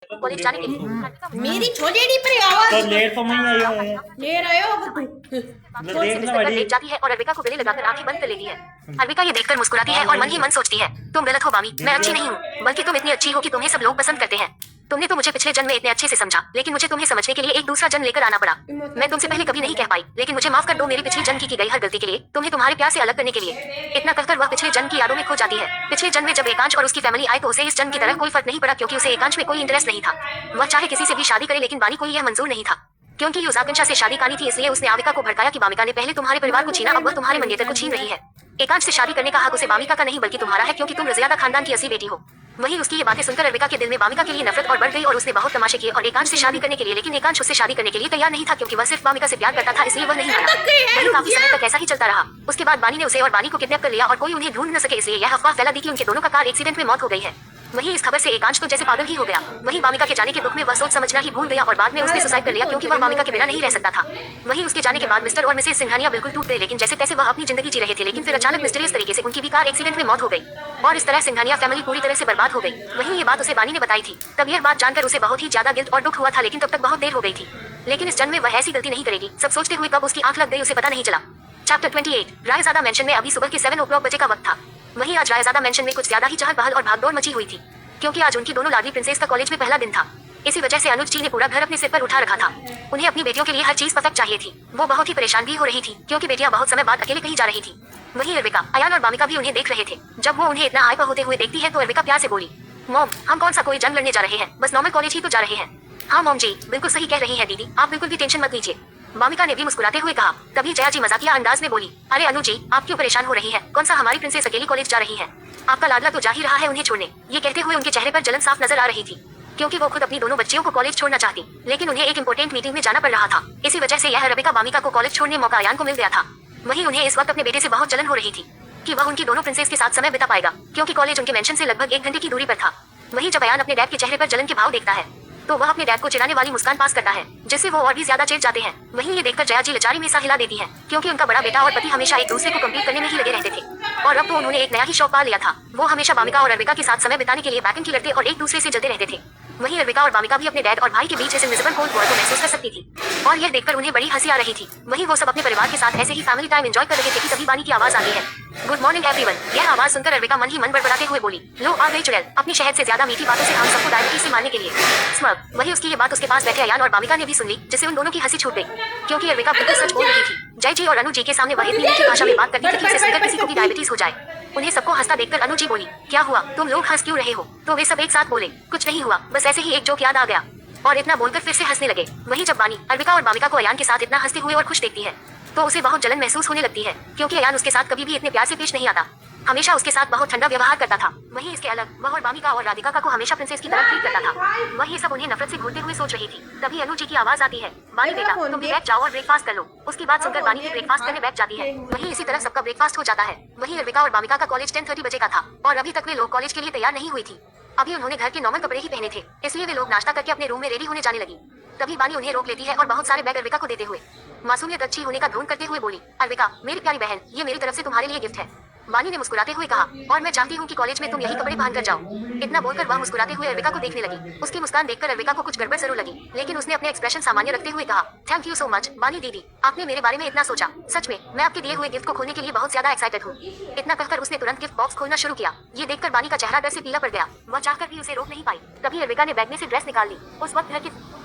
College जाने के लिए। मेरी छोटी पर आवाज तो लेट तो नहीं आई है। ले रहे हो अब तू मतलब देख ना बड़ी लेट जाती है और अर्विका को गले लगाकर आंखें बंद कर लेती है। अर्विका ये देखकर मुस्कुराती है और मन ही मन सोचती है, तुम गलत हो बामी, मैं अच्छी नहीं हूँ, बल्कि तुम इतनी अच्छी हो कि तुम्हें सब लोग पसंद करते हैं। तुमने तो मुझे पिछले जन्म में इतने अच्छे से समझा, लेकिन मुझे तुम्हें समझने के लिए एक दूसरा जन्म लेकर आना पड़ा। मैं तुमसे पहले कभी नहीं कह पाई, लेकिन मुझे माफ कर दो मेरी पिछले जन्म की गई हर गलती के लिए, तुम्हें तुम्हारे प्यार से अलग करने के लिए। इतना कहकर वह पिछले जन्म की यादों में खो जाती है। पिछले जन्म में जब एकांश और उसकी फैमिली आई तो उसे इस जन्म की तरह कोई फर्क नहीं पड़ा, क्योंकि उसे एकांश में कोई इंटरेस्ट नहीं था। वह चाहे किसी से भी शादी करे, लेकिन बानी को यह मंजूर नहीं था, क्योंकि उस आकांक्षा से शादी करनी थी। इसलिए उसने आविका को भड़काया कि बामिका ने पहले तुम्हारे परिवार को छीना, अब वह तुम्हारे मंगेतर को छीन रही है। एकांश से शादी करने का हक उसे बामिका का नहीं बल्कि तुम्हारा है, क्योंकि तुम रजिया खानदान की असली बेटी हो। वहीं उसकी ये बातें सुनकर अर्विका के दिल में बामिका के लिए नफरत और बढ़ गई और उसने बहुत तमाशे किए और एकांश से शादी करने के लिए, लेकिन एकांश उससे शादी करने के लिए तैयार नहीं था, क्योंकि वह सिर्फ बामिका से प्यार करता था, इसलिए वह नहीं माना। वहीं काफी समय तक ऐसा ही चलता रहा। उसके बाद बानी ने उसे और बानी को किडनैप कर लिया और कोई उन्हें ढूंढ न सके, इसलिए यह अफवाह फैला दी कि उनके दोनों का कार एक्सीडेंट में मौत हो गई है। वहीं इस खबर से एकांश तो जैसे पागल ही हो गया। वहीं बामिका के जाने के दुख में वह सोच समझना ही भूल गया और बाद में उसने सुसाइड कर लिया, क्योंकि वह बामिका के बिना नहीं रह सकता था। वहीं उसके जाने के बाद मिस्टर और मिसेस सिंघानिया बिल्कुल टूट गए, लेकिन जैसे तैसे वह अपनी जिंदगी जी रहे थे। लेकिन फिर अचानक मिस्टीरियस तरीके से उनकी भी कार एक्सीडेंट में मौत हो गई और इस तरह सिंघानिया फैमिली पूरी तरह से बर्बाद हो गई। वहीं ये बात उसे बानी ने बताई थी। तब यह बात जानकर उसे बहुत ही ज्यादा गिल्ट और दुख हुआ था, लेकिन तब तक बहुत देर हो गई थी। लेकिन इस जन्म में वह ऐसी गलती नहीं करेगी, सब सोचते हुए कब उसकी आंख लग गई उसे पता नहीं चला। चैप्टर 28। रायजादा मेंशन में अभी सुबह के 7 o'clock बजे का वक्त था। वहीं आज रायजादा मेंशन में कुछ ज्यादा ही चहल पहल और भागदौड़ मची हुई थी, क्योंकि आज उनकी दोनों लाडली प्रिंसेस का कॉलेज में पहला दिन था। इसी वजह से अनुज जी ने पूरा घर अपने सिर पर उठा रखा था। उन्हें अपनी बेटियों के लिए हर चीज परफेक्ट चाहिए थी। वो बहुत ही परेशान भी हो रही थी, क्योंकि बेटियां बहुत समय बाद अकेले कहीं जा रही थी। वहीं अर्विका, अयान और बामिका भी उन्हें देख रहे थे। जब वो उन्हें इतना हाइपर होते हुए देखती है तो अर्विका प्यार से बोली, मॉम, हम कौन सा कोई जंग लड़ने जा रहे हैं, बस नॉर्मल कॉलेज ही तो जा रहे हैं। हाँ मॉम जी, बिल्कुल सही कह रही है दीदी, आप बिल्कुल भी टेंशन मत लीजिए, बामिका ने भी मुस्कुराते हुए कहा। तभी जया जी मजाकिया अंदाज में बोली, अरे अनु जी, आप क्यों परेशान हो रही है, कौन सा हमारी प्रिंसेस अकेली कॉलेज जा रही है, आपका लाडला तो जा ही रहा है उन्हें छोड़ने। ये कहते हुए उनके चेहरे पर जलन साफ नजर आ रही थी, क्योंकि वो खुद अपनी दोनों बच्चियों को कॉलेज छोड़ना चाहती, लेकिन उन्हें एक इंपॉर्टेंट मीटिंग में जाना पड़ रहा था। इसी वजह से यह अर्विका बामिका को कॉलेज छोड़ने मौका अयान को मिल गया था। वहीं उन्हें इस वक्त अपने बेटे से बहुत जलन हो रही थी कि वह उनकी दोनों प्रिंसेस के साथ समय बिता पाएगा, क्योंकि कॉलेज उनके मेंशन से लगभग 1 घंटे की दूरी पर था। वहीं जब अयान अपने डैड के चेहरे पर जलन के भाव देखता है तो वह अपने डैड को चिढ़ाने वाली मुस्कान पास करता है, जिससे वो और भी ज्यादा चिढ़ जाते हैं। वहीं ये देखकर जया जी लाचारी में सा हिला देती है, क्योंकि उनका बड़ा बेटा और पति हमेशा एक दूसरे को कम्पीट करने में ही लगे रहते थे, और अब तो उन्होंने एक नया ही शौक पा लिया था। वो हमेशा बामिका और अर्विका के साथ समय बिताने के लिए बैक एंड की लड़ते और एक दूसरे से जलते रहते थे। वहीं अर्विका और बामिका भी अपने डैड और भाई के बीच इस इनविजिबल कोल्ड वॉर को महसूस कर सकती थी, और यह देखकर उन्हें बड़ी हंसी आ रही थी। वहीं वो सब अपने परिवार के साथ ऐसे ही फैमिली टाइम एंजॉय कर रहे थे कि तभी बानी की आवाज आती है। Good morning everyone. यह आवाज सुनकर अर्विका मन ही मन बड़बड़ाते हुए बोली, लो आ गई चुड़ैल, अपनी शहद से ज्यादा मीठी बातों से हम सबको डायबिटीज से मारने के लिए। स्मग। वहीं उसकी ये बात उसके पास बैठे अयान और बामिका ने भी सुन ली, जिससे उन दोनों की हंसी छूट गई, क्योंकि अर्विका बिल्कुल सच बोल रही थी। जय जी और अनु जी के सामने वह इतनी मीठी भाषा में बात करती थी कि उसे सुनकर किसी को भी डायबिटीज हो जाए। उन्हें सबको हंसता देखकर अनु जी बोली, क्या हुआ, तुम लोग हंस क्यों रहे हो। तो वे सब एक साथ बोले, कुछ नहीं हुआ, बस ऐसे ही एक जोक याद आ गया, और इतना बोलकर फिर से हंसने लगे। वहीं जब बानी अर्विका और बामिका को अयान के साथ इतना हंसते हुए और खुश देखती है तो उसे बहुत जलन महसूस होने लगती है, क्योंकि अयान उसके साथ कभी भी इतने प्यार से पेश नहीं आता, हमेशा उसके साथ बहुत ठंडा व्यवहार करता था। वहीं इसके अलग वह और बामिका और राधिका को हमेशा प्रिंसेस की तरह ट्रीट करता था। वही सब उन्हें नफरत से घूरते हुए सोच रही थी। तभी अनु जी की आवाज आती है, बानी बेटा तुम भी बैठ जाओ और ब्रेकफास्ट कर लो। उसकी बात सुनकर बानी भी ब्रेकफास्ट करने बैठ जाती है। वहीं इसी तरह सबका ब्रेकफास्ट हो जाता है। वहीं अर्विका और बामिका का कॉलेज 10:30 बजे का था, और अभी तक वे लोग कॉलेज के लिए तैयार नहीं हुई थी। अभी उन्होंने घर के नॉर्मल कपड़े ही पहने थे, इसलिए वे लोग नाश्ता करके अपने रूम में रेडी होने जाने लगी। तभी बानी उन्हें रोक लेती है और बहुत सारे बैग अर्विका को देते हुए मासूमियत अच्छी होने का ढोंग करते हुए बोली, अर्विका मेरी प्यारी बहन, ये मेरी तरफ से तुम्हारे लिए गिफ्ट है। बानी ने मुस्कुराते हुए कहा, और मैं चाहती हूँ कि कॉलेज में तुम यही कपड़े पहनकर जाओ। इतना बोलकर वह मुस्कुराते हुए अर्विका को देखने लगी। उसकी मुस्कान देखकर अर्विका को कुछ गड़बड़ जरूर लगी, लेकिन उसने अपने एक्सप्रेशन सामान्य रखते हुए कहा, थैंक यू सो मच बानी दीदी, आपने मेरे बारे में इतना सोचा। सच में मैं आपके दिए हुए गिफ्ट को खोलने के लिए बहुत ज्यादा एक्साइटेड हूँ। इतना कहकर उसने तुरंत गिफ्ट बॉक्स खोलना शुरू किया। ये देखकर बानी का चेहरा डर से पीला पड़ गया। वह चाहकर भी उसे रोक नहीं पाई। तभी अर्विका ने बैग में से ड्रेस निकाल ली। उस वक्त घर के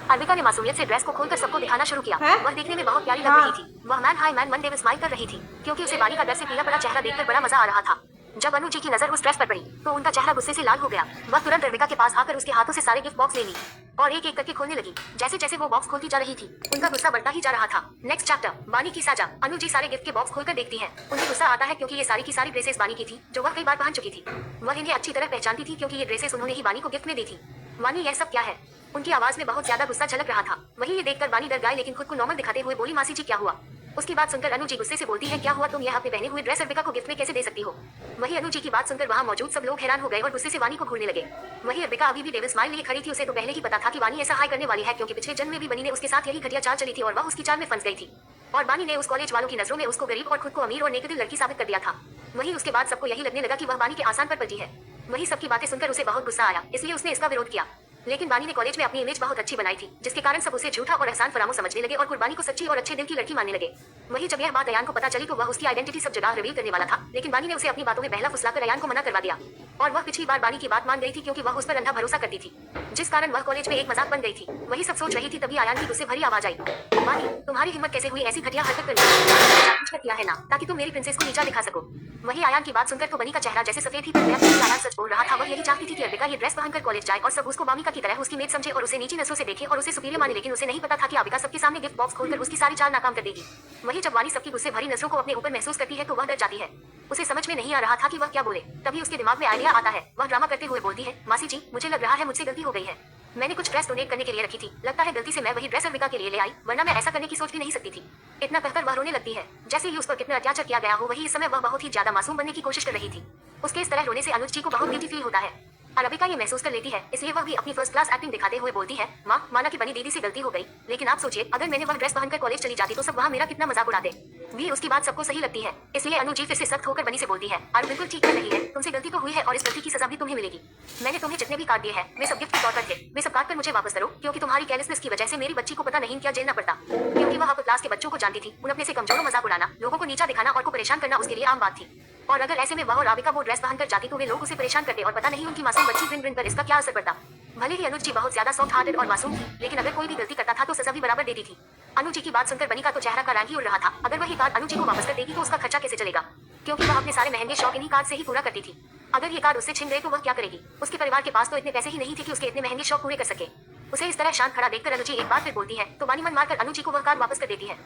अर्विका ने मासूमियत से ड्रेस को खोलकर सबको दिखाना शुरू किया। वह देखने में बहुत प्यारी लग रही थी। वह मैन हाई मैन मंडे में स्माइल कर रही थी, क्योंकि उसे बानी का डर से पीला पड़ा चेहरा देखकर बड़ा मजा आ रहा था। जब अनु जी की नजर उस ड्रेस पर पड़ी तो उनका चेहरा गुस्से से लाल हो गया। वह तुरंत अर्विका के पास आकर उसके हाथों से सारे गिफ्ट बॉक्स ले ली और एक एक करके खोलने लगी। जैसे जैसे वो बॉक्स खोलती जा रही थी उनका गुस्सा बढ़ता ही जा रहा था। नेक्स्ट चैप्टर, बानी की साजा। अनु जी सारे गिफ्ट के बॉक्स खोलकर देखती है। उन्हें गुस्सा आता है, क्योंकि ये सारी की सारी ड्रेसेस बानी की थी, जो वह कई बार पहन चुकी थी। वह इन्हें अच्छी तरह पहचानती थी, क्योंकि ये ड्रेसेस उन्होंने ही बानी को गिफ्ट में दी थी। बानी यह सब क्या है? उनकी आवाज में बहुत ज्यादा गुस्सा झलक रहा था। वहीं ये देखकर बानी डर गई, लेकिन खुद को नॉर्मल दिखाते हुए बोली, मासी जी क्या हुआ? उसकी बात सुनकर अनु जी गुस्से से बोलती है, क्या हुआ, तुम यह अपने पहने हुए ड्रेस अर्विका को गिफ्ट में कैसे दे सकती हो? वहीं अनु जी की बात सुनकर वहाँ मौजूद सब लोग हैरान हो गए और गुस्से से वानी को घूरने लगे। वहीं अर्विका अभी भी डेविल स्माइल लिए खड़ी थी। उसे तो पहले ही पता था कि वानी ऐसा हाई करने वाली है, क्योंकि पिछले जन्म में भी बनी ने उसके साथ यही घटिया चाल चली थी और वह उसकी चाल में फंस गई थी। और बानी ने उस कॉलेज वालों की नजरों में उसको गरीब और खुद को अमीर और नेकदिल लड़की साबित कर दिया था। वहीं उसके बाद सबको यही लगने लगा कि वह बानी के आसान पर पलटी है। वहीं सबकी बातें सुनकर उसे बहुत गुस्सा आया, इसलिए उसने इसका विरोध किया। लेकिन बानी ने कॉलेज में अपनी इमेज बहुत अच्छी बनाई थी, जिसके कारण सब उसे झूठा और एहसान फरामो समझने लगे और कुर्बानी को सच्ची और अच्छे दिल की लड़की मानने लगे। वहीं जब यह बात अयान को पता चली तो वह उसकी आइडेंटिटी सब जगह रिवील करने वाला था, लेकिन बानी ने उसे अपनी बातों में बहला फुसलाकर अयान को मना करवा दिया। और वह पिछली बार बानी की बात मान गई थी क्योंकि वह उस पर अंधा भरोसा करती थी, जिस कारण वह कॉलेज में एक मजाक बन गई थी। वही सब सोच रही थी तभी अयान की गुस्से भरी आवाज आई, बानी तुम्हारी हिम्मत कैसे हुई ऐसी घटिया हरकत करने किया है ना, ताकि तुम मेरी प्रिंसेस को नीचा दिखा सको। वही अयान की बात सुनकर तो बनी का चेहरा जैसे सफेद ही पर अयान सच बोल रहा था। वह यही चाहती थी कि अर्पिका ये ड्रेस पहनकर कॉलेज जाए और सब उसको बामिका की तरह उसकी मेड समझे और उसे नीची नसों से देखे और उसे सुपीरियर माने, लेकिन उसे नहीं पता था कि अर्पिका सबके सामने गिफ्ट बॉक्स खोलकर उसकी सारी चाल नाकाम कर देगी। वही जब वानी सबकी गुस्से भरी नजरों को अपने ऊपर महसूस करती है तो वह डर जाती है। उसे समझ में नहीं आ रहा था कि वह क्या बोले, तभी उसके दिमाग में आइडिया आता है। वह ड्रामा करते हुए बोलती है, मासी जी मुझे लग रहा है मुझसे गलती हो गई है, मैंने कुछ ड्रेस डोनेट करने के लिए रखी थी, लगता है गलती से मैं वही ड्रेस अर्पिका के लिए ले आई, वरना मैं ऐसा करने की सोच भी नहीं सकती थी। इतना कहकर वह रोने लगती है। जैसे ही उस पर कितना अत्याचार किया गया हो, वही इस समय वह बहुत ही ज्यादा मासूम बनने की कोशिश कर रही थी। उसके इस तरह रोने से अनुज जी को बहुत गिल्टी फील होता है। अर्पिका ये महसूस कर लेती है, इसलिए वह भी अपनी फर्स्ट क्लास एक्टिंग दिखाते हुए बोलती है, माँ माना कि बनी दीदी से गलती हो गई, लेकिन आप सोचिए अगर मैंने वह ड्रेस पहनकर कॉलेज चली जाती तो सब वहाँ मेरा कितना मजाक उड़ाते। भी उसकी बात सबको सही लगती है, इसलिए अनु जी फिर से सख्त होकर बनी से बोलती है, और बिल्कुल ठीक है नहीं है, तुमसे गलती तो हुई है और इस गलती की सजा भी तुम्हें मिलेगी। मैंने तुम्हें जितने भी कार्ड दिए हैं वे सब गिफ्ट के तौर पर थे, वे सब काट कर मुझे वापस करो, क्योंकि तुम्हारी केयरलेसनेस की वजह से मेरी बच्ची को पता नहीं क्या झेलना पड़ता, क्योंकि वह क्लास के बच्चों को जानती थी। उन अपने से कमजोरों मजाक उड़ाना, लोगों को नीचा दिखाना और को परेशान करना उसके लिए आम बात थी। और अगर ऐसे में वह और राबिका वो ड्रेस पहनकर जाती तो वे लोग उसे परेशान करते और पता नहीं उनकी मासूम बच्ची ग्रिन ग्रिन पर इसका क्या असर पड़ता। भले ही अनुज जी बहुत ज्यादा सॉफ्ट हार्टेड और मासूम थी, लेकिन अगर कोई भी गलती करता था तो सजा भी बराबर देती थी। अनु जी की बात सुनकर बनी का तो चेहरा का रंग ही उड़ रहा था। अगर वही कार्ड अनु जी को वापस कर देगी तो उसका खर्चा कैसे चलेगा, क्योंकि वह अपने सारे महंगे शौक इन्हीं कार्ड से ही पूरा करती थी। अगर ये कार्ड उससे छिन गए तो वह क्या करेगी। उसके परिवार के पास तो इतने पैसे ही नहीं थे कि उसके इतने महंगे शौक पूरे कर सके। उसे इस तरह शांत खड़ा देखकर अनुजी एक बार फिर बोलती है तो बानी मन मारकर अनुजी को वह कार्ड वापस कर देती है।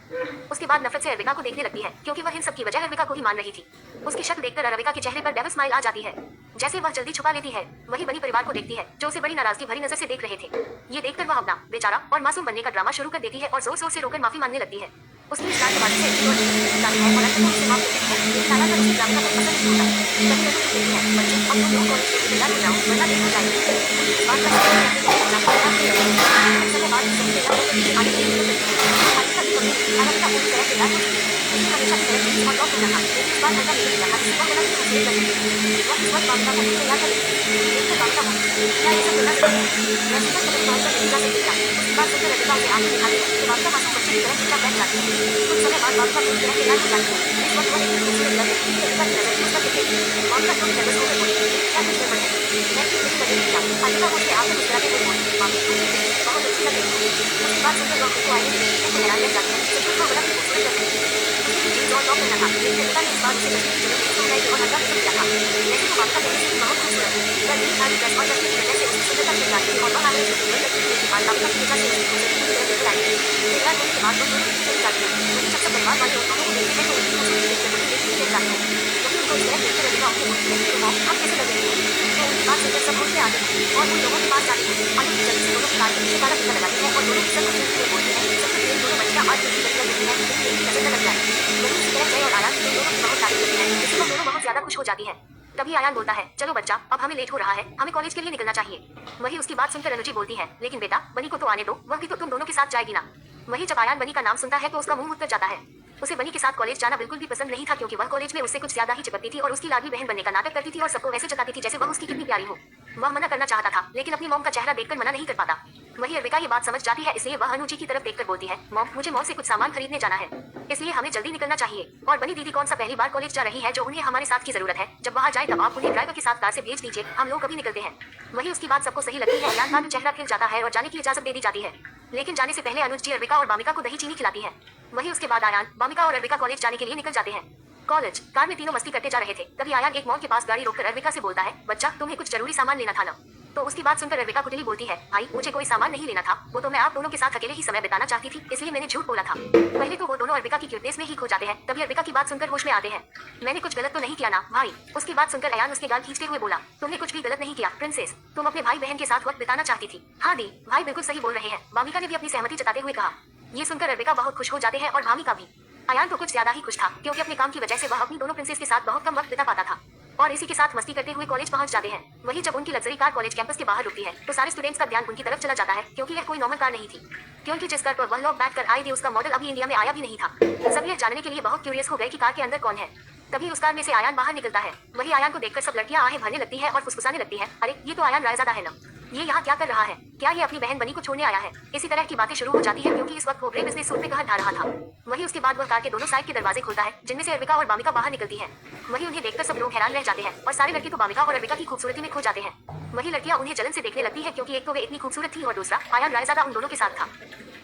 उसके बाद नफरत से अर्पिका को देखने लगती है, क्योंकि वह इन सब की वजह अर्पिका को ही मान रही थी। उसकी शक्ल देखकर अर्पिका के चेहरे पर डेविल स्माइल आ जाती है, जैसे वह जल्दी छुपा लेती है। वही बनी परिवार को देखती है जो उसे बड़ी नाराजगी भरी नजर से देख रहे थे। ये देखकर वह अपना बेचारा और मासूम बनने का ड्रामा शुरू कर देती है और जोर जोर से रोकर माफी मांगने लगती है। उसकी इस बात के बाद से जाती है और अंत में उसे माफ कर देती है, लेकिन आया उसे राबिका को पसंद नहीं होता। कभी कभी कहती है, बच्चे अब तुम लोग कॉलेज के लिए तैयार हो जाओ वरना देर हो जाएगी। इस बात का समय बाद सही तैयार होकर आगे नहीं निकल सकती। आगे का भी कभी राबिका पूरी तरह तैयार हो चुकी थी। उसने हमेशा की तरह जीन्स और टॉप पहना था, लेकिन इस बार हल्का निकल गया था जिससे वह गला की तस्वीर कर सकती थी। वह इस वक्त राबिका को तैयार कर लेती थी। देखकर राबिका बोली, क्या ये सब गलत है? मैं सुपर कभी पहुंचकर नहीं जा सकती क्या? उसकी बात सुनकर अर्पिका उसे आंखें दिखाती है कि राबिका मासूम बच्चे की तरह चुपचाप बैठ जाती है। कुछ समय बाद राबिका पूरी तरह तैयार हो जाती है। इस वक्त वह एक खूबसूरत लड़की की अर्पिका की नजर उस पर टिक गई। राबिका थोड़ी नर्वस होकर बोली, क्या कुछ गड़बड़ है? मैं ठीक नहीं कर रही थी। अर्पिका मुझसे आंखें मुस्कुराते हुए बोली, मामी बहुत अच्छी लग रही है। उसकी बात सुनकर वह खुद को आईने में देखती है तो हैरान रह जाती है। सच में वह बड़ा ही खूबसूरत लग रही है। जीन्स और टॉप पहना था, लेकिन अर्पिका ने इस बार उसे बचने की जरूरत नहीं बनाई और हल्का मेकअप किया था। वैसे तो राबिका पहले से ही बहुत खूबसूरत है, पर यही सारी ड्रेस और चश्मे की वजह से उसकी सुंदरता छिड़ जाती है और वह आगे से सुंदर लगती है। और राबिका की वजह से उसकी खूबसूरती की तरफ निकल आई है। तैयार होने के बाद वो दोनों पीछे चली जाती है। वहीं जब सब परिवार वाले उन दोनों को देखते हैं तो उनकी खूबसूरती देखकर वो देखते ही रह जाते हैं। वहीं उनको इस तरह देखकर अर्पिका उनसे बोलती है, तो मॉम आप कैसे लग रही हो? तो उनकी बात सुनकर सब होश में आते हैं और उन लोगों के पास जाते हैं। अनुज जल्दी से दोनों की कार के पीछे काला टीका लगाती है और दोनों की सब कुछ बोलती है, सब कुछ दोनों बच्चियां आज जल्दी लग रही है, लेकिन एक नजर न लग जाए। वहीं इसी तरह जय और आयान दोनों की बहुत तारीफ करती है, जिससे वो दोनों बहुत ज्यादा खुश हो जाती है। तभी आयान बोलता है, चलो बच्चा अब हमें लेट हो रहा है, हमें कॉलेज के लिए निकलना चाहिए। वही उसकी बात सुनकर अनुजी बोलती है, लेकिन बेटा बनी को तो आने दो, वह भी तो तुम दोनों के साथ जाएगी ना। वही जब आयान बनी का नाम सुनता है तो उसका मुंह मुड़ जाता है। उसे बनी के साथ कॉलेज जाना बिल्कुल भी पसंद नहीं था, क्योंकि वह कॉलेज में उससे कुछ ज्यादा ही चिपकती थी और उसकी लाडली बहन बनने का नाटक करती थी और सबको वैसे जताती थी जैसे वह उसकी कितनी प्यारी हो। वह मना करना चाहता था, लेकिन अपनी मॉम का चेहरा देखकर मना नहीं कर पाता। वही अर्पिका ये बात समझ जाती है, इसलिए वह अनुजी की तरफ देखकर बोलती है, मॉम मुझे मॉल से कुछ सामान खरीदने जाना है, इसलिए हमें जल्दी निकलना चाहिए। और बनी दीदी कौन सा पहली बार कॉलेज जा रही है जो उन्हें हमारे साथ की जरूरत है। जब वहाँ जाए तब आप उन्हें ड्राइवर के साथ कार से भेज दीजिए, हम लोग अभी निकलते हैं। वही उसकी बात सबको सही लगती है। अयान का चेहरा खिल जाता है और जाने की इजाजत दे दी जाती है, लेकिन जाने से पहले अनुज जी अर्पिका और बामिका को दही चीनी खिलाती है। वही उसके बाद आयान, बामिका और अर्पिका कॉलेज जाने के लिए निकल जाते हैं। कॉलेज कार में तीनों मस्ती करते जा रहे थे, तभी आयान एक मॉल के पास गाड़ी रोककर अर्पिका से बोलता है, बच्चा तुम्हें कुछ जरूरी सामान लेना था ना। तो उसकी बात सुनकर अर्पिका कुटिली बोलती है, भाई मुझे कोई सामान नहीं लेना था, वो तो मैं आप दोनों के साथ अकेले ही समय बिताना चाहती थी, इसलिए मैंने झूठ बोला था। पहले तो वो दोनों अर्पिका की क्यूटनेस में ही खो जाते हैं, तभी अर्पिका की बात सुनकर होश में आते हैं, मैंने कुछ गलत तो नहीं किया ना भाई। उसकी बात सुनकर अयान उसके गाल खींचते हुए बोला, तुमने कुछ भी गलत नहीं किया प्रिंसेस, तुम अपने भाई बहन के साथ वक्त बिताना चाहती थी। हाँ दी भाई बिल्कुल सही बोल रहे हैं, बामिका ने भी अपनी सहमति जताते हुए कहा। ये सुनकर अर्पिका बहुत खुश हो जाते हैं और भामिका भी। अयान तो कुछ ज्यादा ही खुश था, क्योंकि अपने काम की वजह से वह अपनी दोनों प्रिंसेस के साथ बहुत कम वक्त बिता पाता था और इसी के साथ मस्ती करते हुए कॉलेज पहुंच जाते हैं। वही जब उनकी लग्जरी कार कॉलेज कैंपस के बाहर रुकती है तो सारे स्टूडेंट्स का ध्यान उनकी तरफ चला जाता है, क्योंकि यह कोई नॉर्मल कार नहीं थी, क्योंकि जिस कार पर वह लोग बैठ कर आए थे उसका मॉडल अभी इंडिया में आया भी नहीं था। सब यह जानने के लिए बहुत क्यूरियस हो गए कि कार के अंदर कौन है। तभी उस कार में से आयान बाहर निकलता है। वही आयान को देखकर सब लड़कियां आहें भरने लगती है और फुसफुसाने लगती है, अरे ये तो आयान रायजादा है ना। ये यहाँ क्या कर रहा है? क्या ये अपनी बहन बनी को छोड़ने आया है? इसी तरह की बातें शुरू हो जाती है क्योंकि इस वक्त वो ग्रे बिजनेस सूट में घर ढा रहा था। वही उसके बाद वह कार के दोनों साइड के दरवाजे खोलता है जिनमें से अरविका और बामिका बाहर निकलती है। वही उन्हें देखकर सब लोग हैरान रह जाते हैं और सारे लड़के तो बामिका और अरविका की खूबसूरती में खो जाते हैं। वही लड़कियां उन्हें जलन से देखने लगती है क्योंकि एक तो वे इतनी खूबसूरत थी और दूसरा आयान रायज़ादा उन दोनों के साथ था।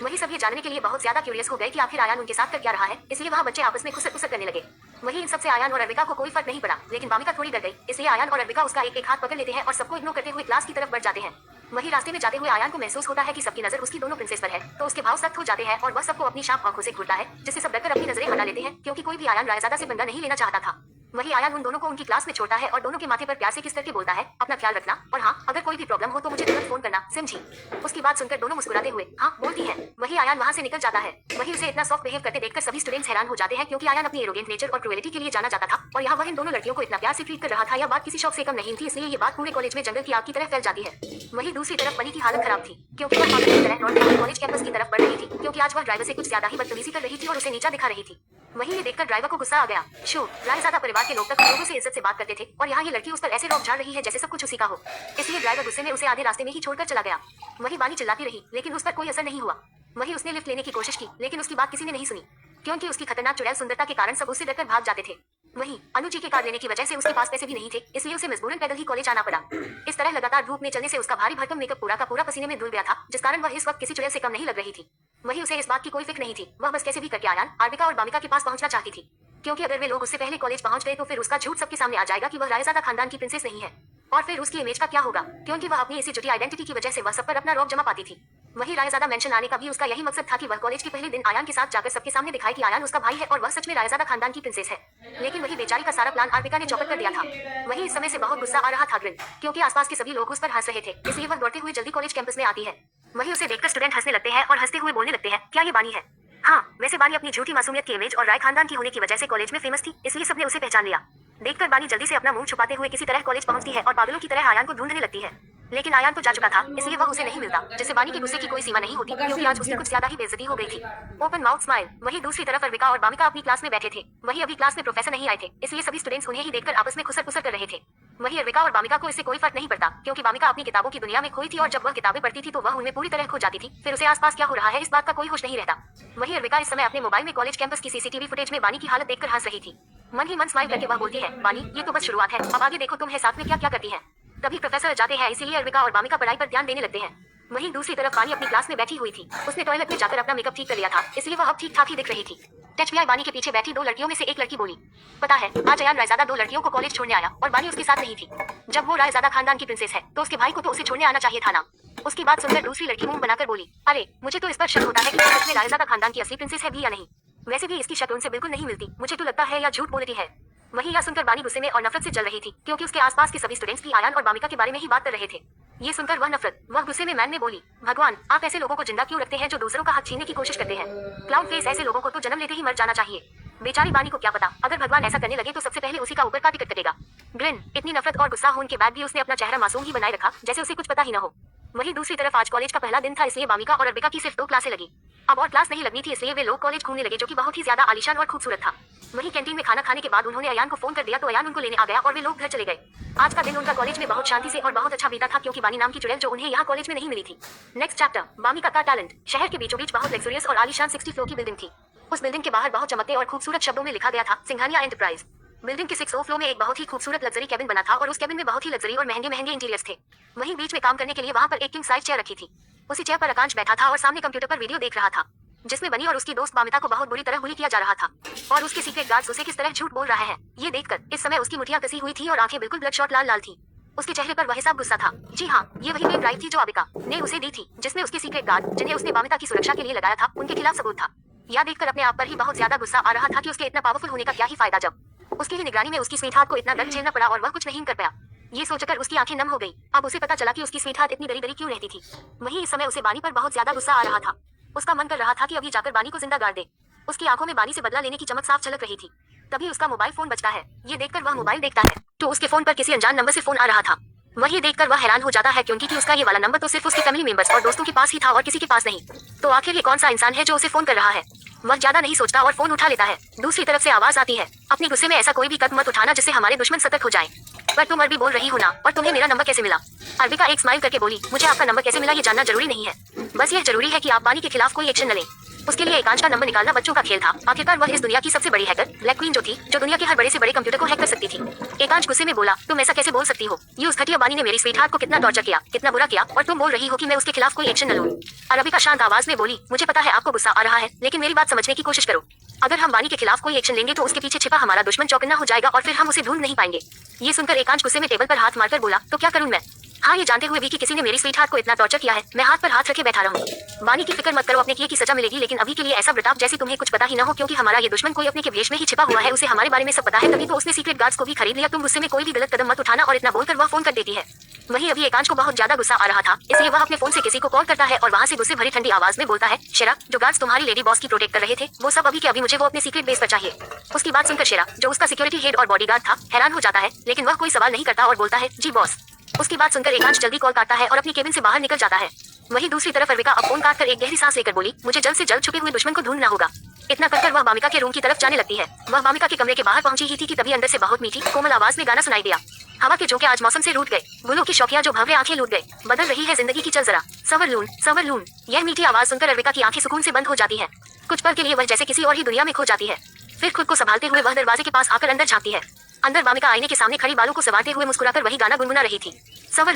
वही सब ये जानने के लिए बहुत ज्यादा क्यूरियस हो गए कि आखिर आयान उनके साथ कर क्या रहा है, इसलिए वहाँ बच्चे आपस में खुसर करने लगे। वही इन सबसे आयान और अरविका को कोई फर्क नहीं पड़ा, लेकिन बामिका थोड़ी डर गई, इसलिए आयान और अरविका उसका एक हाथ पकड़ लेते हैं और सबको इग्नोर करते हुए क्लास की तरफ बढ़ जाते हैं। वही रास्ते में जाते हुए आयान को महसूस होता है कि सबकी नजर उसकी दोनों प्रिंसेस पर है, तो उसके भाव सख्त हो जाते हैं और वह सबको अपनी शार्प आंखों से घूरता है, जिससे सब डरकर अपनी नजरें हटा लेते हैं क्योंकि कोई भी आयान रायज़ादा से पंगा नहीं लेना चाहता था। वही आयान उन दोनों को उनकी क्लास में छोड़ता है और दोनों के माथे पर प्यार से किस करके बोलता है, अपना ख्याल रखना और हाँ, अगर कोई भी प्रॉब्लम हो तो मुझे तुरंत फोन करना, समझी? उसकी बात सुनकर दोनों मुस्कुराते हुए हाँ बोलती है। वही आयान वहाँ से निकल जाता है। वही उसे इतना सॉफ्ट बिहेव करते देखकर सभी स्टूडेंट्स हैरान हो जाते हैं क्योंकि आयान अपनी एरोगेंट नेचर और क्रूएलिटी के लिए जाना जाता था और यहाँ वह इन दोनों लड़कियों को इतना प्यार से ट्रीट कर रहा था। यह बात किसी शौक से कम नहीं थी, इसलिए ये बात पूरे कॉलेज में जंगल की आग की तरह फैल जाती है। वही दूसरी तरफ बनी की हालत खराब थी क्योंकि वह पागल की तरह नॉर्थ कॉलेज कैंपस की तरफ बढ़ रही थी क्योंकि आज वह ड्राइवर से कुछ ज्यादा ही बदतमीजी कर रही थी और उसे नीचा दिखा रही थी। वहीं ये देखकर ड्राइवर को गुस्सा आ गया। शो रायज़ादा परिवार के लोग तक लोगों से इज्जत से बात करते थे और यहाँ ये लड़की उस पर ऐसे रोक झाड़ रही है जैसे सब कुछ उसी का हो, इसलिए ड्राइवर गुस्से में उसे आधे रास्ते में ही छोड़कर चला गया। वही बानी चिल्लाती रही लेकिन उस पर कोई असर नहीं हुआ। वही उसने लिफ्ट लेने की कोशिश की लेकिन उसकी बात किसी ने नहीं सुनी क्योंकि उसकी खतरनाक चुड़ैल सुंदरता के कारण सब उससे डरकर भाग जाते थे। वहीं अनुजी के कार लेने की वजह से उसके पास पैसे भी नहीं थे, इसलिए उसे मजबूरन पैदल ही कॉलेज आना पड़ा। इस तरह लगातार धूप में चलने से उसका भारी भरकम मेकअप पूरा का पूरा पसीने में धुल गया था, जिस कारण वह इस वक्त किसी चुड़ैल से कम नहीं लग रही थी। वही उसे इस बात की कोई फिक्र नहीं थी, वह बस कैसे भी करके आयान, अरविका और बामिका के पास पहुंचना चाहती थी क्योंकि अगर वे लोग उससे पहले कॉलेज पहुंच गए तो फिर उसका झूठ सबके सामने आ जाएगा कि वह रायज़ादा खानदान की प्रिंसेस नहीं है और फिर उसकी इमेज का क्या होगा क्योंकि वह अपनी इसी झूठी आइडेंटिटी की वजह से वह सब पर अपना रौब जमा पाती थी। वही रायज़ादा मेंशन आने का भी उसका यही मकसद था कि वह कॉलेज के पहले दिन आयान के साथ जाकर सबके सामने दिखाए कि आयान उसका भाई है और वह सच में रायज़ादा खानदान की प्रिंसेस है। लेकिन वही बेचारी का सारा प्लान अरविका ने चौपट कर दिया था। वही इस समय से बहुत गुस्सा आ रहा था ग्रिन क्योंकि आसपास के सभी लोग उस पर हंस रहे थे, इसलिए वह दौड़ते हुए जल्दी कॉलेज कैंपस में आती है। वही उसे देखकर स्टूडेंट हंसने लगते हैं और हंसते हुए बोलने लगते हैं, क्या ये बानी है? हाँ, वैसे बानी अपनी झूठी मासूमियत की इमेज और राय खानदान की होने की वजह से कॉलेज में फेमस थी, इसलिए सबने उसे पहचान लिया। देखकर बानी जल्दी से अपना मुंह छुपाते हुए किसी तरह कॉलेज पहुंचती है और पागलों की तरह आयान को ढूंढने लगती है, लेकिन आयान तो जा चुका था, इसलिए वह उसे नहीं मिलता, जिससे बानी के गुस्से की कोई सीमा नहीं होती क्योंकि आज उसकी कुछ ज्यादा ही बेइज्जती हो गई थी। Open mouth smile. वही दूसरी तरफ अरविका और बामिका अपनी क्लास में बैठे थे। वही अभी क्लास में प्रोफेसर नहीं आए थे, इसलिए सभी स्टूडेंट्स उन्हें ही देखकर आपस में खुसर कर रहे थे। वही अरविका और बामिका को इससे कोई फर्क नहीं पड़ता क्योंकि बामिका अपनी किताबों की दुनिया में खोई थी और जब वह किताबें पढ़ती थी तो वह उनमें पूरी तरह खो जाती थी, फिर उसे आसपास क्या हो रहा है इस बात का कोई होश नहीं रहता। वही अरविका इस समय अपने मोबाइल में कॉलेज कैंपस की सीसीटीवी फुटेज में बानी की हालत देखकर हंस रही थी। मन ही मन स्माइल करके वह बोलती है, बानी ये तो बस शुरुआत है, अब आगे देखो तुम है साथ में क्या क्या करती है। तभी प्रोफेसर जाते हैं, इसीलिए अरविका और बामिका पढ़ाई पर ध्यान देने लगते हैं। वहीं दूसरी तरफ बानी अपनी क्लास में बैठी हुई थी। उसने टॉयलेट में जाकर अपना मेकअप ठीक कर लिया था, इसलिए वह अब ठीक ठाक ही दिख रही थी। टचपिया बानी के पीछे बैठी दो लड़कियों में से एक लड़की बोली, पता है आज अयान रायज़ादा दो लड़कियों को कॉलेज छोड़ने आया और बानी उसके साथ नहीं थी। जब वो रायज़ादा खानदान की प्रिंसेस है तो उसके भाई को तो उसे छोड़ने आना चाहिए था ना। उसकी बात सुनकर दूसरी लड़की मुंह बनाकर बोली, अरे मुझे तो इस पर शक होता है कि सच में रायज़ादा खानदान की असली प्रिंसेस है भी या नहीं। वैसे भी इसकी शक्ल उनसे बिल्कुल नहीं मिलती, मुझे तो लगता है या झूठ बोलती है। वहीं यह सुनकर बानी गुस्से में और नफरत से जल रही थी क्योंकि उसके आसपास के सभी स्टूडेंट्स भी आयान और बामिका के बारे में ही बात कर रहे थे। ये सुनकर वह गुस्से में मैन में बोली, भगवान आप ऐसे लोगों को जिंदा क्यों रखते हैं जो दूसरों का हक छीनने की कोशिश करते हैं। क्लाउड फेस, ऐसे लोगों को तो जन्म लेते ही मर जाना चाहिए। बेचारी बानी को क्या पता, अगर भगवान ऐसा करने लगे तो सबसे पहले उसी का ऊपर का टिकट कटेगा। ग्रिन। इतनी नफरत और गुस्सा होने के बाद भी उसने अपना चेहरा मासूम ही बनाए रखा जैसे उसे कुछ पता ही न हो। वहीं दूसरी तरफ आज कॉलेज का पहला दिन था, इसलिए बामिका और अरविका की सिर्फ 2 क्लासें लगी। अब और क्लास नहीं लगनी थी, इसलिए वे लोग कॉलेज घूमने लगे जो कि बहुत ही ज्यादा आलीशान और खूबसूरत था। वहीं कैंटीन में खाना खाने के बाद उन्होंने अयान को फोन कर दिया तो अयान उनको लेने आ गया और वे लोग घर चले गए। आज का दिन उनका कॉलेज में बहुत शांति से और बहुत अच्छा बीता था क्योंकि बानी नाम की चुड़ैल जो उन्हें यहाँ कॉलेज में नहीं मिली थी। नेक्स्ट चैप्टर, बामिका का टैलेंट। शहर के बीचों बीच बहुत लग्जरियस और आलीशान 60 फ्लोर की बिल्डिंग थी। उस बिल्डिंग के बाहर बहुत चमकते और खूबसूरत शब्दों में लिखा गया था, सिंघानिया एंटरप्राइज। बिल्डिंग के 6th फ्लोर में एक बहुत ही खूबसूरत लग्जरी कैबिन बना था और उस कैबिन में बहुत ही लग्जरी और महंगे इंटीरियर्स थे। वहीं बीच में काम करने के लिए वहाँ पर एक किंग साइज चेयर रखी थी। उसी चेयर पर आकांश बैठा था और सामने कंप्यूटर पर वीडियो देख रहा था जिसमें बनी और उसकी दोस्त बामिता को बहुत बुरी तरह बुली किया जा रहा था और उसके सीक्रेट गार्ड्स उसे किस तरह झूठ बोल रहे हैं। ये देखकर इस समय उसकी मुठियां कसी हुई थी और आंखें बिल्कुल ब्लडशॉट लाल थी। उसके चेहरे पर वह साफ गुस्सा था। जी हाँ, ये वही पेन ड्राइव थी जो अबिका ने उसे दी थी, जिसमें उसके सीक्रेट गार्ड जिन्हें उसने बामिता की सुरक्षा के लिए लगाया था उनके खिलाफ सबूत था। यह देखकर अपने आप पर ही बहुत ज्यादा गुस्सा आ रहा था कि उसके इतना पावरफुल होने का क्या ही फायदा जब उसकी ही निगरानी में उसकी स्वीटहार्ट को इतना दर्द झेलना पड़ा और वह कुछ नहीं कर पाया। ये सोचकर उसकी आंखें नम हो गई। अब उसे पता चला कि उसकी स्वीटहार्ट इतनी डरी क्यों रहती थी। वहीं इस समय उसे बानी पर बहुत ज्यादा गुस्सा आ रहा था। उसका मन कर रहा था कि अभी जाकर बानी को जिंदा गाड़ दे। उसकी आंखों में बानी से बदला लेने की चमक साफ झलक रही थी। तभी उसका मोबाइल फोन बजता है। ये देखकर वह मोबाइल देखता है तो उसके फोन पर किसी अनजान नंबर से फोन आ रहा था। वही देखकर वह हैरान हो जाता है क्योंकि उसका ये वाला नंबर तो सिर्फ उसके फैमिली मेंबर्स और दोस्तों के पास ही था और किसी के पास नहीं। तो आखिर ये कौन सा इंसान है जो उसे फोन कर रहा है। वह ज्यादा नहीं सोचता और फोन उठा लेता है। दूसरी तरफ से आवाज आती है, अपने गुस्से में ऐसा कोई भी कदम मत उठाना जिससे हमारे दुश्मन सतर्क हो जाए। पर तुम अरबी बोल रही हो ना, और तुम्हें मेरा नंबर कैसे मिला? अरबिका एक स्माइल करके बोली, मुझे आपका नंबर कैसे मिला ये जानना जरूरी नहीं है, बस यह जरूरी है कि आप बानी के खिलाफ कोई एक्शन न लें। उसके लिए एकांश का नंबर निकालना बच्चों का खेल था। आखिरकार वह इस दुनिया की सबसे बड़ी हैकर ब्लैक क्वीन जो थी, जो दुनिया के हर बड़े से बड़े कंप्यूटर को हैक कर सकती थी। एकांश गुस्से में बोला, तुम ऐसा कैसे बोल सकती हो? ये उस घटिया बानी ने मेरी स्वीटहार्ट को कितना टॉर्चर किया, कितना बुरा किया, और तुम बोल रही हो कि मैं उसके खिलाफ कोई एक्शन न लूं। अरबिका शांत आवाज में बोली, मुझे पता है आपको गुस्सा आ रहा है, लेकिन मेरी बात समझने की कोशिश करो। अगर हम बानी के खिलाफ कोई एक्शन लेंगे तो उसके पीछे छिपा हमारा दुश्मन चौकन्ना हो जाएगा और फिर हम उसे ढूंढ नहीं पाएंगे। ये सुनकर एकांश गुस्से में टेबल पर हाथ मारकर बोला, तो क्या करूं मैं? हाँ, ये जानते हुए भी कि किसी ने मेरी स्वीटहार्ट को इतना टॉर्चर किया है, मैं हाथ पर हाथ रखे बैठा रहूं। बानी की फिक्र मत करो, अपने किए की सजा मिलेगी, लेकिन अभी के लिए ऐसा बर्ताव जैसे तुम्हें कुछ पता ही न हो, क्योंकि हमारा ये दुश्मन कोई अपने के भेष में ही छिपा हुआ है। उसे हमारे बारे में सब पता है, तभी तो उसने सीक्रेट गार्ड्स को भी खरीद लिया। तुम गुस्से में कोई भी गलत कदम मत उठाना, और इतना बोलकर वह फोन कर देती है। वहीं अभी एकांश को बहुत ज्यादा गुस्सा आ रहा था, इसलिए वह अपने फोन से किसी को कॉल करता है और वहाँ से गुस्से भरी ठंडी आवाज में बोलता है, शेरा, जो गार्ड्स तुम्हारी लेडी बॉस की प्रोटेक्ट कर रहे थे वो सब अभी के अभी मुझे वो अपने सीक्रेट बेस पर चाहिए। उसकी बात सुनकर शेरा, जो उसका सिक्योरिटी हेड और बॉडीगार्ड था, हैरान हो जाता है, लेकिन वह कोई सवाल नहीं करता और बोलता है, जी बॉस। उसकी बात सुनकर एकांश जल्दी कॉल काटता है और अपनी केबिन से बाहर निकल जाता है। वहीं दूसरी तरफ अरबिका अब फोन काटकर एक गहरी सांस लेकर बोली, मुझे जल्द से जल्द छुपे हुए दुश्मन को ढूंढना होगा। इतना कहकर वह बामिका के रूम की तरफ जाने लगती है। वह बामिका के कमरे के बाहर पहुंची ही थी कि तभी अंदर से बहुत मीठी कोमल आवाज में गाना सुनाई दिया। हवा के झोंके आज मौसम से रूठ गए, गुलों की शौकिया जो भंवरे आंखें लूट गए, बदल रही है जिंदगी की चल जरा, सवर लून। यह मीठी आवाज सुनकर अरबिका की आंखें सुकून से बंद हो जाती है। कुछ पल के लिए वह जैसे किसी और ही दुनिया में खो जाती है। फिर खुद को संभालते हुए वह दरवाजे के पास आकर अंदर झांकती है। अंदर बामिका आईने के सामने खड़ी बालों को संवारते हुए मुस्कुराकर वही गाना गुनगुना रही थी, सवर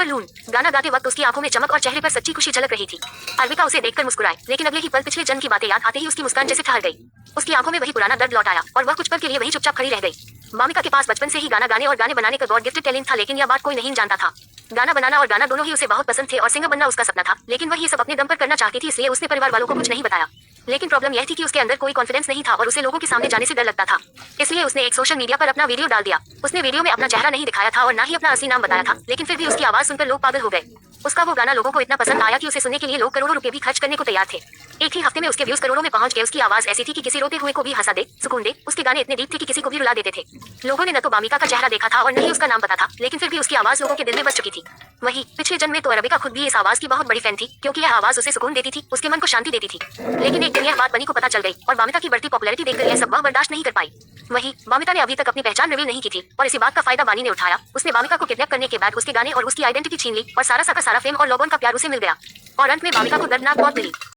लून। गाना गाते वक्त उसकी आंखों में चमक और चेहरे पर सच्ची खुशी झलक रही थी। अरबिका उसे देखकर मुस्कुराए, लेकिन अगले ही पल पिछले जन्म की बातें याद आते ही उसकी मुस्कान जैसे ठहर गई। उसकी आंखों में वही पुराना दर्द लौट आया और वह कुछ पल के लिए वही चुपचाप खड़ी रह गई। बामिका के पास बचपन से ही गाना गाने और गाने बनाने का गॉड गिफ्टेड टैलेंट था, लेकिन यह बात कोई नहीं जानता था। गाना बनाना और गाना दोनों ही उसे बहुत पसंद थे और सिंगर बनना उसका सपना था, लेकिन वह ये सब अपने दम पर करना चाहती थी, इसलिए उसने परिवार वालों को कुछ नहीं बताया। लेकिन प्रॉब्लम यह थी कि उसके अंदर कोई कॉन्फिडेंस नहीं था और उसे लोगों के सामने जाने से डर लगता था। इसलिए उसने एक सोशल मीडिया पर अपना वीडियो डाल दिया। उसने वीडियो में अपना चेहरा नहीं दिखाया था और ना ही अपना असली नाम बताया था, लेकिन फिर भी उसकी आवाज सुनकर लोग पागल हो गए। उसका वो गाना लोगों को इतना पसंद आया कि उसे सुनने के लिए लोग करोड़ों रुपए भी खर्च करने को तैयार थे। एक ही हफ्ते में उसके व्यूज करोड़ों में पहुंच गए। उसकी आवाज ऐसी थी कि किसी रोते हुए को भी हंसा दे, सुकून दे। उसके गाने इतने डीप थे कि किसी को भी रुला देते थे। लोगों ने न तो बामिका का चेहरा देखा था और न ही उसका नाम पता था, लेकिन फिर भी उसकी आवाज लोगों के दिल में बस चुकी थी। वहीं पिछले जन्म में तो अरबिका खुद भी इस आवाज की बहुत बड़ी फैन थी, क्योंकि यह आवाज उसे सुकून देती थी, उसके मन को शांति देती थी। लेकिन एक दिन यह बात बनी को पता चल गई और बामिका की बढ़ती पॉपुलैरिटी देखकर यह सब वह बर्दाश्त नहीं कर पाई। वहीं बामिका ने अभी तक अपनी पहचान रिवील नहीं की थी और इसी बात का फायदा बानी ने उठाया। उसने बामिका को किडनैप करने के बाद उसके गाने और उसकी आइडेंटिटी छीन ली और सारा फेम और लोगों का प्यार उसे मिल गया और अंत में बामिका को दर्दनाक मौत मिली।